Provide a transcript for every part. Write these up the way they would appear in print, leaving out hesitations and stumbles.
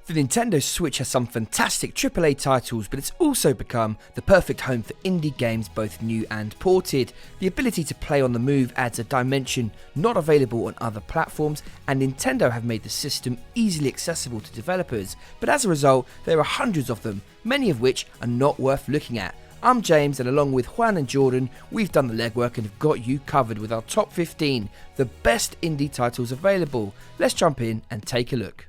The Nintendo Switch has some fantastic AAA titles, but it's also become the perfect home for indie games, both new and ported. The ability to play on the move adds a dimension not available on other platforms, and Nintendo have made the system easily accessible to developers, but as a result, there are hundreds of them, many of which are not worth looking at. I'm James, and along with Juan and Jordan, we've done the legwork and have got you covered with our top 15, the best indie titles available. Let's jump in and take a look.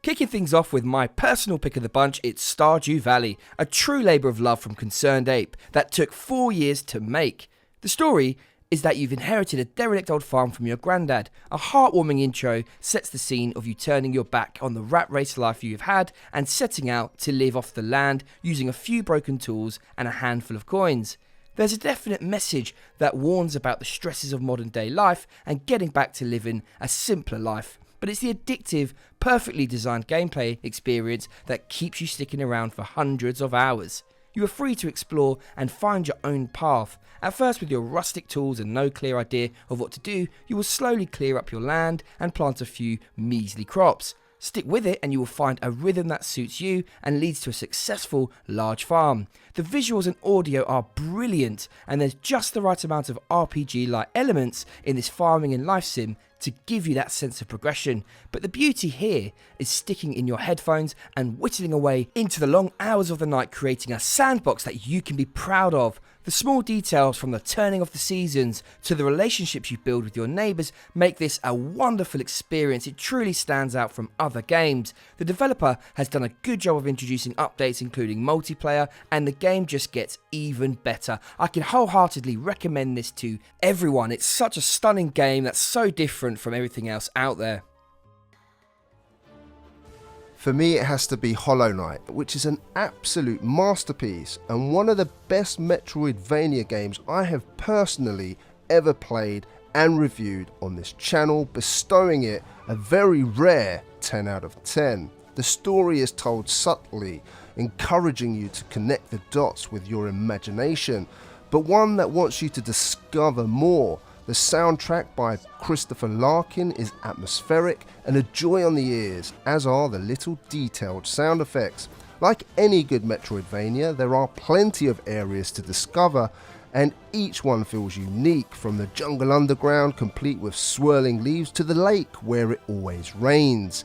Kicking things off with my personal pick of the bunch, it's Stardew Valley, a true labour of love from Concerned Ape that took 4 years to make. The story is that you've inherited a derelict old farm from your granddad. A heartwarming intro sets the scene of you turning your back on the rat race life you've had and setting out to live off the land using a few broken tools and a handful of coins. There's a definite message that warns about the stresses of modern day life and getting back to living a simpler life. But it's the addictive, perfectly designed gameplay experience that keeps you sticking around for hundreds of hours. You are free to explore and find your own path. At first, with your rustic tools and no clear idea of what to do, you will slowly clear up your land and plant a few measly crops. Stick with it and you will find a rhythm that suits you and leads to a successful large farm. The visuals and audio are brilliant, and there's just the right amount of RPG-like elements in this farming and life sim to give you that sense of progression. But the beauty here is sticking in your headphones and whittling away into the long hours of the night, creating a sandbox that you can be proud of. The small details, from the turning of the seasons to the relationships you build with your neighbours, make this a wonderful experience. It truly stands out from other games. The developer has done a good job of introducing updates including multiplayer, and the game just gets even better. I can wholeheartedly recommend this to everyone. It's such a stunning game that's so different from everything else out there. For me, it has to be Hollow Knight, which is an absolute masterpiece and one of the best Metroidvania games I have personally ever played and reviewed on this channel, bestowing it a very rare 10 out of 10. The story is told subtly, encouraging you to connect the dots with your imagination, but one that wants you to discover more. The soundtrack by Christopher Larkin is atmospheric and a joy on the ears, as are the little detailed sound effects. Like any good Metroidvania, there are plenty of areas to discover, and each one feels unique, from the jungle underground complete with swirling leaves to the lake where it always rains.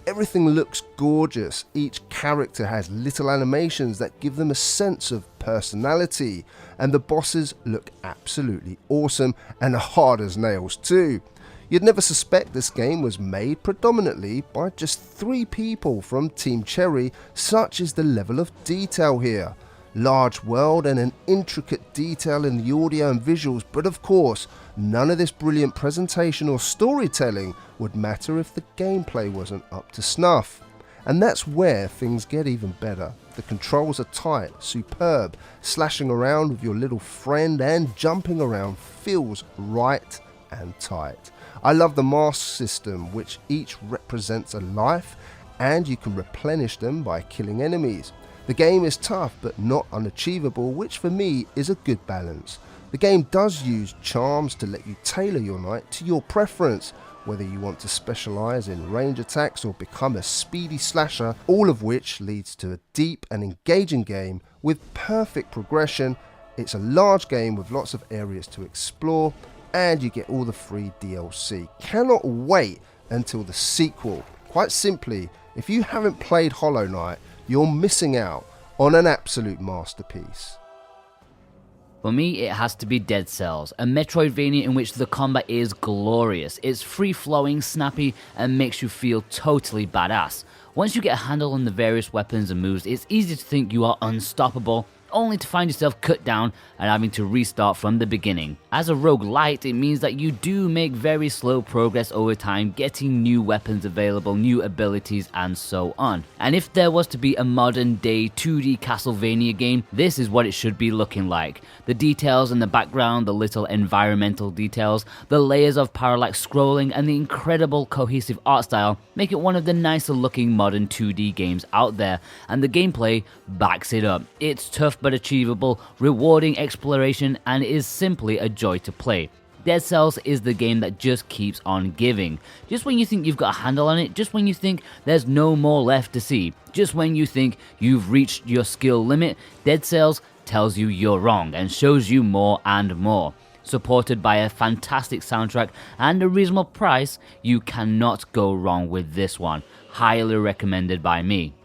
Everything looks gorgeous. Each character has little animations that give them a sense of personality, and the bosses look absolutely awesome and hard as nails too. You'd never suspect this game was made predominantly by just 3 people from Team Cherry. Such is the level of detail here. Large world and an intricate detail in the audio and visuals, but of course none of this brilliant presentation or storytelling would matter if the gameplay wasn't up to snuff. And that's where things get even better. The controls are tight, superb. Slashing around with your little friend and jumping around feels right and tight. I love the mask system, which each represents a life and you can replenish them by killing enemies. The game is tough but not unachievable, which for me is a good balance. The game does use charms to let you tailor your knight to your preference, whether you want to specialise in range attacks or become a speedy slasher, all of which leads to a deep and engaging game with perfect progression. It's a large game with lots of areas to explore, and you get all the free DLC. Cannot wait until the sequel. Quite simply, if you haven't played Hollow Knight, you're missing out on an absolute masterpiece. For me, it has to be Dead Cells, a Metroidvania in which the combat is glorious. It's free-flowing, snappy, and makes you feel totally badass. Once you get a handle on the various weapons and moves, it's easy to think you are unstoppable, only to find yourself cut down and having to restart from the beginning. As a roguelite, it means that you do make very slow progress over time, getting new weapons available, new abilities, and so on. And if there was to be a modern day 2D Castlevania game, this is what it should be looking like. The details in the background, the little environmental details, the layers of parallax scrolling, and the incredible cohesive art style make it one of the nicer looking modern 2D games out there, and the gameplay backs it up. It's tough but achievable, rewarding exploration, and is simply a joy to play. Dead Cells is the game that just keeps on giving. Just when you think you've got a handle on it, just when you think there's no more left to see, just when you think you've reached your skill limit, Dead Cells tells you you're wrong and shows you more and more. Supported by a fantastic soundtrack and a reasonable price, you cannot go wrong with this one. Highly recommended by me.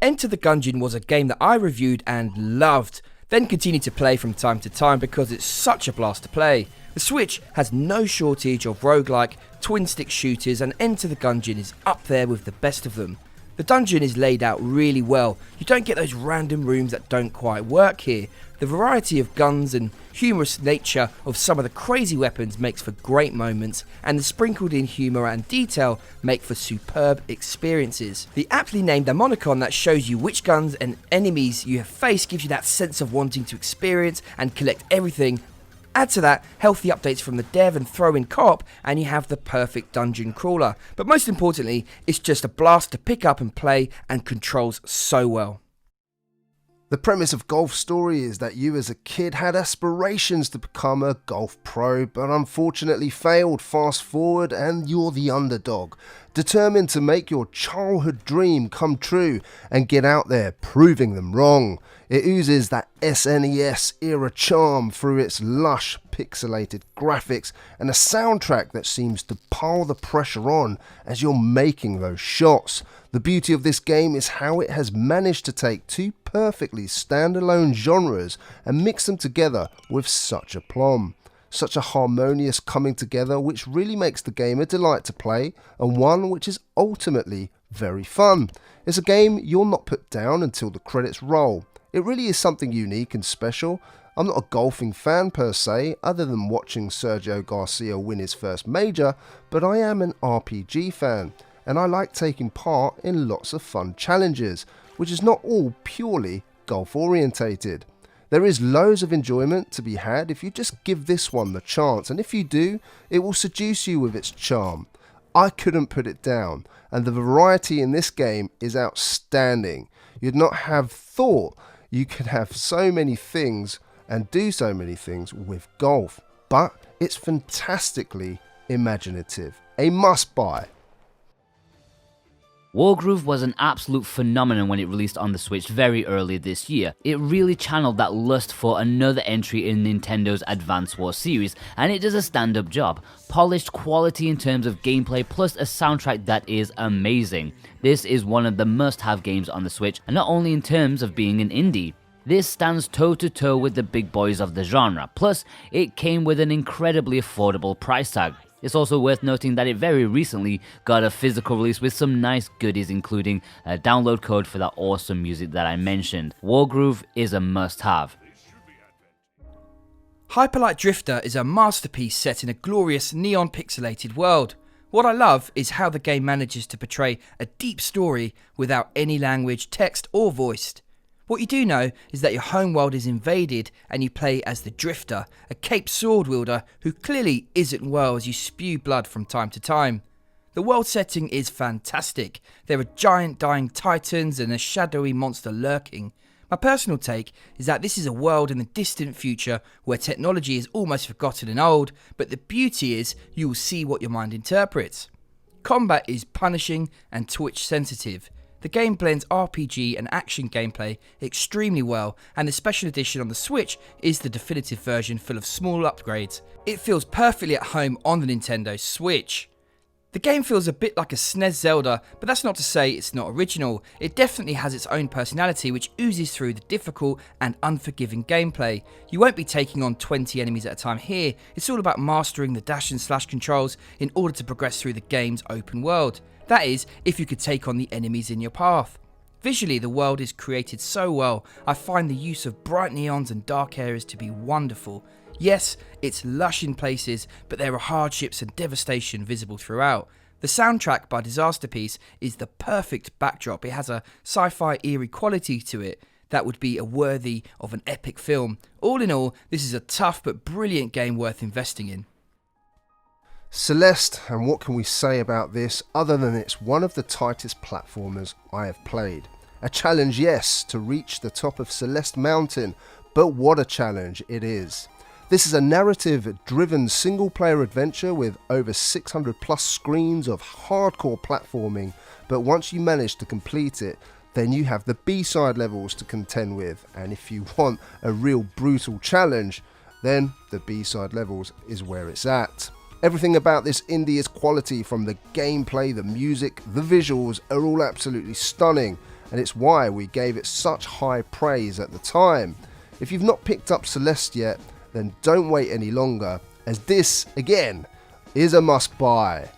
Enter the Gungeon was a game that I reviewed and loved, then continued to play from time to time because it's such a blast to play. The Switch has no shortage of roguelike, twin-stick shooters, and Enter the Gungeon is up there with the best of them. The dungeon is laid out really well. You don't get those random rooms that don't quite work here. The variety of guns and humorous nature of some of the crazy weapons makes for great moments, and the sprinkled in humour and detail make for superb experiences. The aptly named Demonicon that shows you which guns and enemies you have faced gives you that sense of wanting to experience and collect everything. Add to that healthy updates from the dev and throw in co-op and you have the perfect dungeon crawler. But most importantly, it's just a blast to pick up and play and controls so well. The premise of Golf Story is that you as a kid had aspirations to become a golf pro, but unfortunately failed. Fast forward and you're the underdog, determined to make your childhood dream come true and get out there proving them wrong. It oozes that SNES era charm through its lush pixelated graphics and a soundtrack that seems to pile the pressure on as you're making those shots. The beauty of this game is how it has managed to take two perfectly standalone genres and mix them together with such aplomb. Such a harmonious coming together which really makes the game a delight to play and one which is ultimately very fun. It's a game you'll not put down until the credits roll. It really is something unique and special. I'm not a golfing fan per se, other than watching Sergio Garcia win his first major, but I am an RPG fan, and I like taking part in lots of fun challenges, which is not all purely golf orientated. There is loads of enjoyment to be had if you just give this one the chance, and if you do, it will seduce you with its charm. I couldn't put it down, and the variety in this game is outstanding. You'd not have thought you could have so many things and do so many things with golf, but it's fantastically imaginative. A must buy. Wargroove was an absolute phenomenon when it released on the Switch very early this year. It really channeled that lust for another entry in Nintendo's Advance Wars series, and it does a stand-up job. Polished quality in terms of gameplay, plus a soundtrack that is amazing. This is one of the must-have games on the Switch, and not only in terms of being an indie. This stands toe-to-toe with the big boys of the genre, plus it came with an incredibly affordable price tag. It's also worth noting that it very recently got a physical release with some nice goodies, including a download code for that awesome music that I mentioned. Wargroove is a must-have. Hyperlight Drifter is a masterpiece set in a glorious neon pixelated world. What I love is how the game manages to portray a deep story without any language, text or voiced. What you do know is that your home world is invaded and you play as the Drifter, a caped sword wielder who clearly isn't well as you spew blood from time to time. The world setting is fantastic. There are giant dying titans and a shadowy monster lurking. My personal take is that this is a world in the distant future where technology is almost forgotten and old, but the beauty is you will see what your mind interprets. Combat is punishing and twitch sensitive. The game blends RPG and action gameplay extremely well, and the special edition on the Switch is the definitive version full of small upgrades. It feels perfectly at home on the Nintendo Switch. The game feels a bit like a SNES Zelda, but that's not to say it's not original. It definitely has its own personality which oozes through the difficult and unforgiving gameplay. You won't be taking on 20 enemies at a time here. It's all about mastering the dash and slash controls in order to progress through the game's open world. That is, if you could take on the enemies in your path. Visually, the world is created so well. I find the use of bright neons and dark areas to be wonderful. Yes, it's lush in places, but there are hardships and devastation visible throughout. The soundtrack by Disasterpiece is the perfect backdrop. It has a sci-fi eerie quality to it that would be worthy of an epic film. All in all, this is a tough but brilliant game worth investing in. Celeste, and what can we say about this other than it's one of the tightest platformers I have played. A challenge, yes, to reach the top of Celeste Mountain, but what a challenge it is. This is a narrative-driven single-player adventure with over 600 plus screens of hardcore platforming, but once you manage to complete it, then you have the B-side levels to contend with, and if you want a real brutal challenge, then the B-side levels is where it's at. Everything about this indie is quality, from the gameplay, the music, the visuals are all absolutely stunning, and it's why we gave it such high praise at the time. If you've not picked up Celeste yet, then don't wait any longer, as this, again, is a must-buy.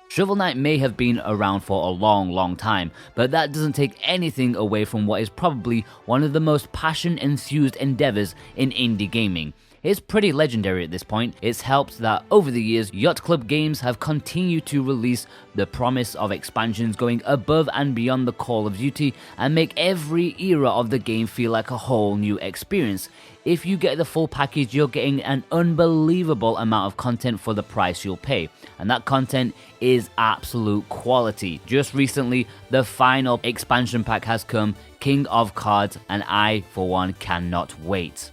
Shovel Knight may have been around for a long time, but that doesn't take anything away from what is probably one of the most passion-enthused endeavors in indie gaming. It's pretty legendary at this point. It's helped that over the years, Yacht Club Games have continued to release the promise of expansions going above and beyond the Call of Duty and make every era of the game feel like a whole new experience. If you get the full package, you're getting an unbelievable amount of content for the price you'll pay, and that content is absolute quality. Just recently, the final expansion pack has come, King of Cards, and I, for one, cannot wait.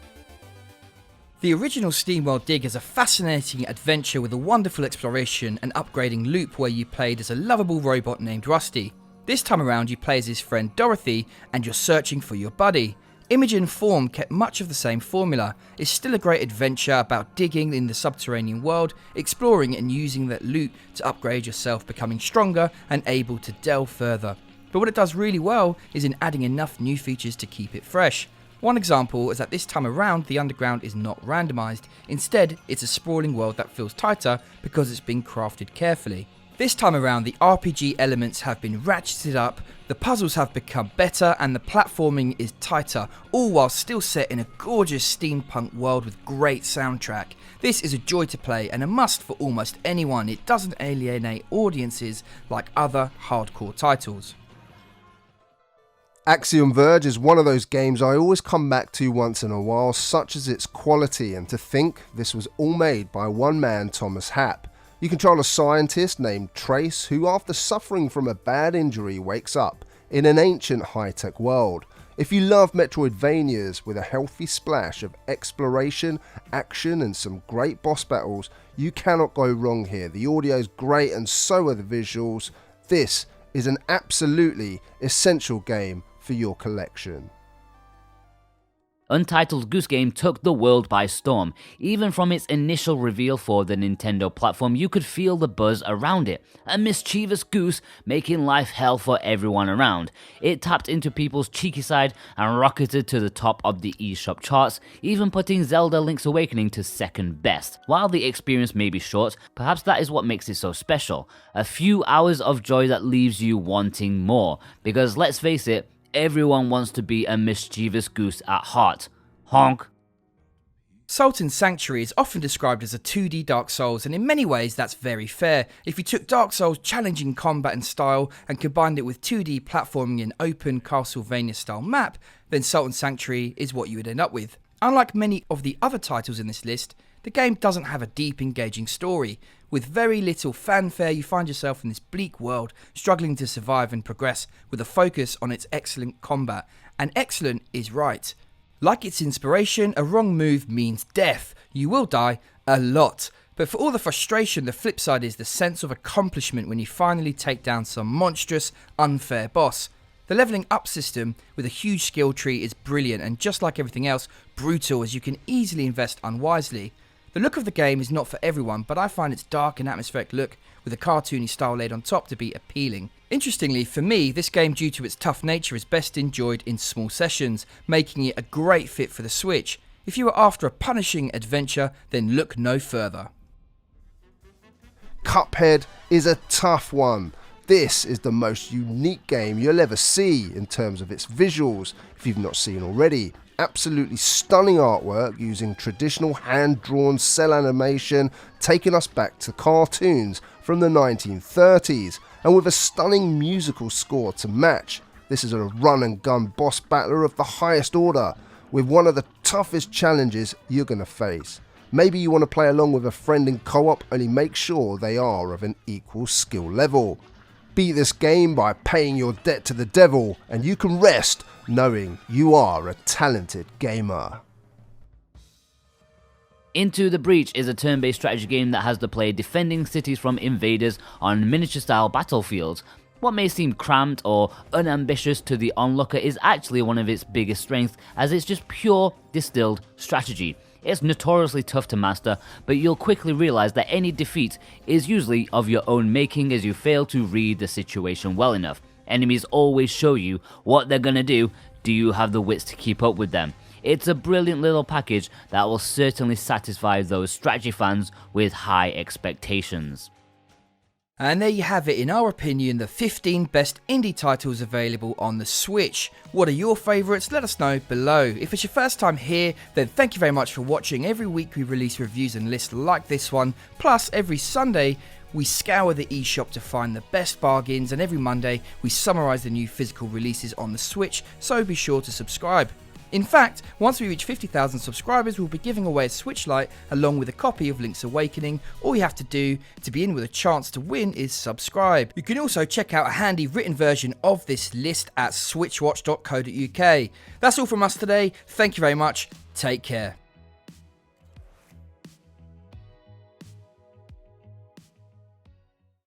The original Steamworld Dig is a fascinating adventure with a wonderful exploration and upgrading loop where you played as a lovable robot named Rusty. This time around you play as his friend Dorothy and you're searching for your buddy. Imogen Form kept much of the same formula. It's still a great adventure about digging in the subterranean world, exploring and using that loot to upgrade yourself, becoming stronger and able to delve further. But what it does really well is in adding enough new features to keep it fresh. One example is that this time around the underground is not randomised, instead it's a sprawling world that feels tighter because it's been crafted carefully. This time around the RPG elements have been ratcheted up, the puzzles have become better and the platforming is tighter, all while still set in a gorgeous steampunk world with great soundtrack. This is a joy to play and a must for almost anyone. It doesn't alienate audiences like other hardcore titles. Axiom Verge is one of those games I always come back to once in a while, such as its quality, and to think this was all made by one man, Thomas Happ. You control a scientist named Trace who, after suffering from a bad injury, wakes up in an ancient high-tech world. If you love Metroidvanias with a healthy splash of exploration, action and some great boss battles, you cannot go wrong here. The audio is great and so are the visuals. This is an absolutely essential game for your collection. Untitled Goose Game took the world by storm. Even from its initial reveal for the Nintendo platform, you could feel the buzz around it. A mischievous goose making life hell for everyone around. It tapped into people's cheeky side and rocketed to the top of the eShop charts, even putting Zelda Link's Awakening to second best. While the experience may be short, perhaps that is what makes it so special. A few hours of joy that leaves you wanting more. Because let's face it, everyone wants to be a mischievous goose at heart. Honk. Sultan's Sanctuary is often described as a 2D Dark Souls, and in many ways that's very fair. If you took Dark Souls' challenging combat and style and combined it with 2D platforming and open Castlevania style map, then Sultan's Sanctuary is what you would end up with. Unlike many of the other titles in this list, the game doesn't have a deep, engaging story. With very little fanfare, you find yourself in this bleak world, struggling to survive and progress, with a focus on its excellent combat. And excellent is right. Like its inspiration, a wrong move means death. You will die a lot. But for all the frustration, the flip side is the sense of accomplishment when you finally take down some monstrous, unfair boss. The leveling up system with a huge skill tree is brilliant, and just like everything else, brutal, as you can easily invest unwisely. The look of the game is not for everyone, but I find its dark and atmospheric look with a cartoony style laid on top to be appealing. Interestingly, for me, this game, due to its tough nature, is best enjoyed in small sessions, making it a great fit for the Switch. If you are after a punishing adventure, then look no further. Cuphead is a tough one. This is the most unique game you'll ever see in terms of its visuals, if you've not seen already. Absolutely stunning artwork using traditional hand-drawn cell animation, taking us back to cartoons from the 1930s, and with a stunning musical score to match. This is a run-and-gun boss battler of the highest order, with one of the toughest challenges you're going to face. Maybe you want to play along with a friend in co-op, only make sure they are of an equal skill level. Beat this game by paying your debt to the devil, and you can rest knowing you are a talented gamer. Into the Breach is a turn-based strategy game that has the player defending cities from invaders on miniature-style battlefields. What may seem cramped or unambitious to the onlooker is actually one of its biggest strengths, as it's just pure, distilled strategy. It's notoriously tough to master, but you'll quickly realize that any defeat is usually of your own making as you fail to read the situation well enough. Enemies always show you what they're gonna do. Do you have the wits to keep up with them? It's a brilliant little package that will certainly satisfy those strategy fans with high expectations. And there you have it, in our opinion, the 15 best indie titles available on the Switch. What are your favourites? Let us know below. If it's your first time here, then thank you very much for watching. Every week we release reviews and lists like this one. Plus, every Sunday we scour the eShop to find the best bargains, and every Monday we summarise the new physical releases on the Switch, so be sure to subscribe. In fact, once we reach 50,000 subscribers, we'll be giving away a Switch Lite along with a copy of Link's Awakening. All you have to do to be in with a chance to win is subscribe. You can also check out a handy written version of this list at switchwatch.co.uk. That's all from us today. Thank you very much. Take care.